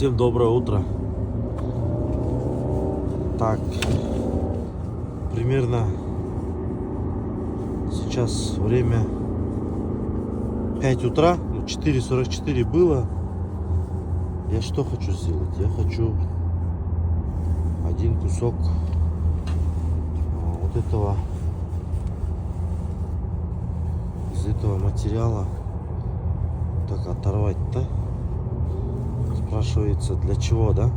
Всем доброе утро. Так, примерно сейчас время 5 утра, 4:44 было. Я что хочу сделать? Я хочу один кусок вот этого, из этого материала так оторвать, да? Спрашивается, для чего, да?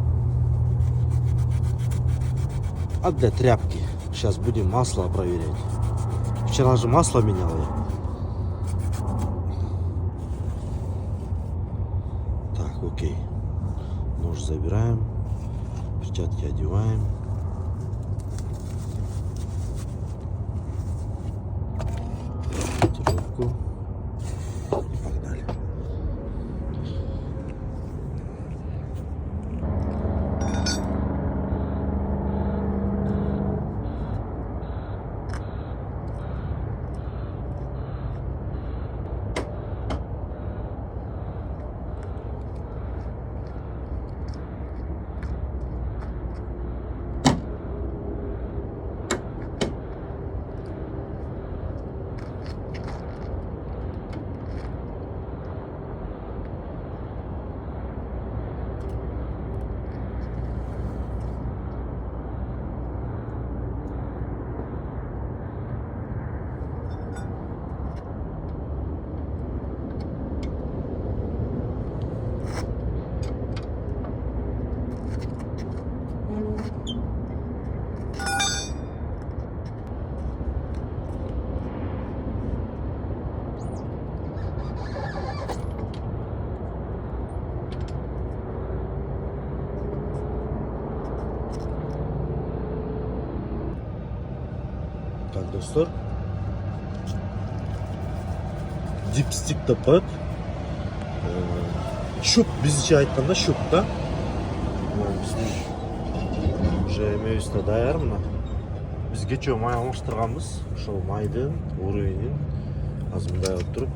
А для тряпки. Сейчас будем масло проверять. Вчера же масло менял я. Так, окей. Нож забираем. Перчатки одеваем. Трубку. И погнали. Так, достор. Дипстик деп коет. Шуп, бизче айтканда шуп, да? Биздин уже эмебизде даяр мына. Биз кечээ май алмаштырганбыз. Ошол майдын уровенин азыр мындай отуруп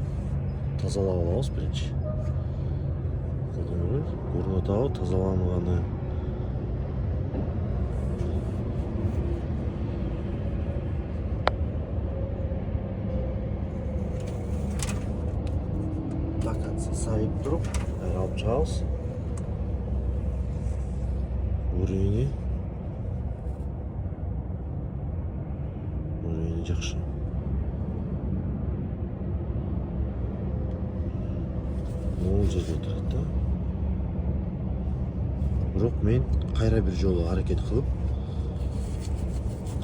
тазалап алабыз биринчи. Көрүнүп атабы тазаланганы. Сайып туруп, алып чыгабыз. Уровени жакшы. Могул жерде турат да. Бирок мен кайра бир жолу аракет кылып,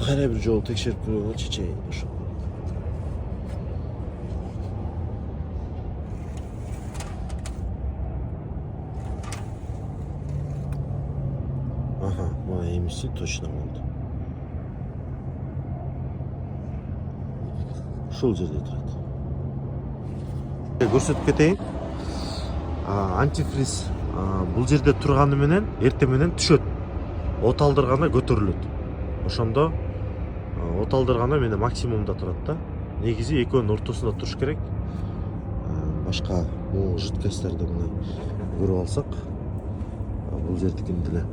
кайра бир жолу текшерип көргөнгө чечейин ошо. Ага, мына эмиси точно болду. Ушул жерде турат. Көрсөтүп кетейин. Антифриз бул жерде турганы менен эртең менен түшөт. От алдырганда көтөрүлөт. Ошондо от алдырганда менде максимумда турат да. Негизи экөөнүн ортосунда туруш керек. Башка бул жидкостьтарды мына көрүп алсак, бул жердикин деле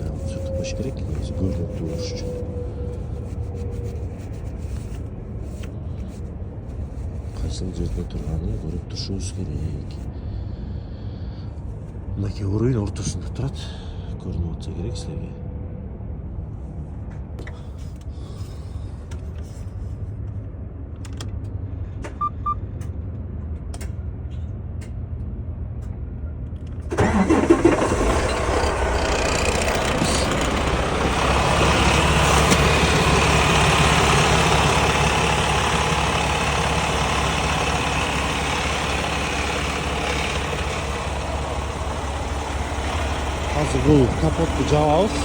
сүртүп коюш керек, негизи көрүнүктүү болуш үчүн. Кайсыл жерде турганын көрүп турушубуз керек. Мынакей уровень ортосунда турат. Көрүнүп атса керек силерге. Hazır bu kapotu jababыз.